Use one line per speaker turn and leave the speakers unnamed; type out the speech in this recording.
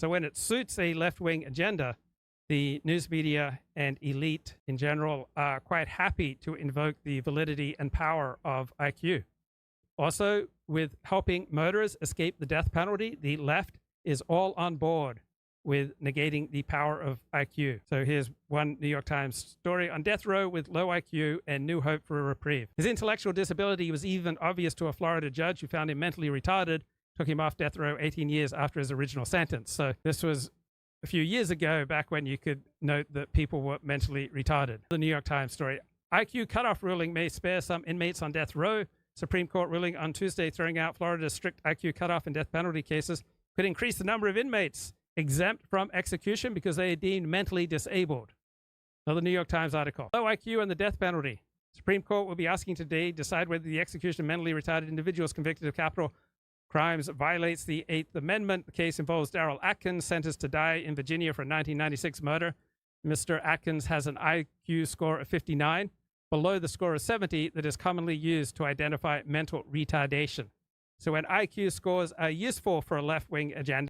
So when it suits a left-wing agenda, the news media and elite in general are quite happy to invoke the validity and power of IQ. Also, with helping murderers escape the death penalty, the left is all on board with negating the power of IQ. So here's one New York Times story: on death row with low IQ and new hope for a reprieve. His intellectual disability was even obvious to a Florida judge who found him mentally retarded, took him off death row 18 years after his original sentence. So this was a few years ago, back when you could note that people were mentally retarded. The New York Times story: IQ cutoff ruling may spare some inmates on death row. Supreme Court ruling on Tuesday throwing out Florida's strict IQ cutoff in death penalty cases could increase the number of inmates exempt from execution because they are deemed mentally disabled. Another New York Times article: low IQ and the death penalty. Supreme Court will be asking today to decide whether the execution of mentally retarded individuals convicted of capital crimes violates the 8th Amendment. The case involves Daryl Atkins, sentenced to die in Virginia for a 1996 murder. Mr. Atkins has an IQ score of 59, below the score of 70 that is commonly used to identify mental retardation. So when IQ scores are useful for a left-wing agenda,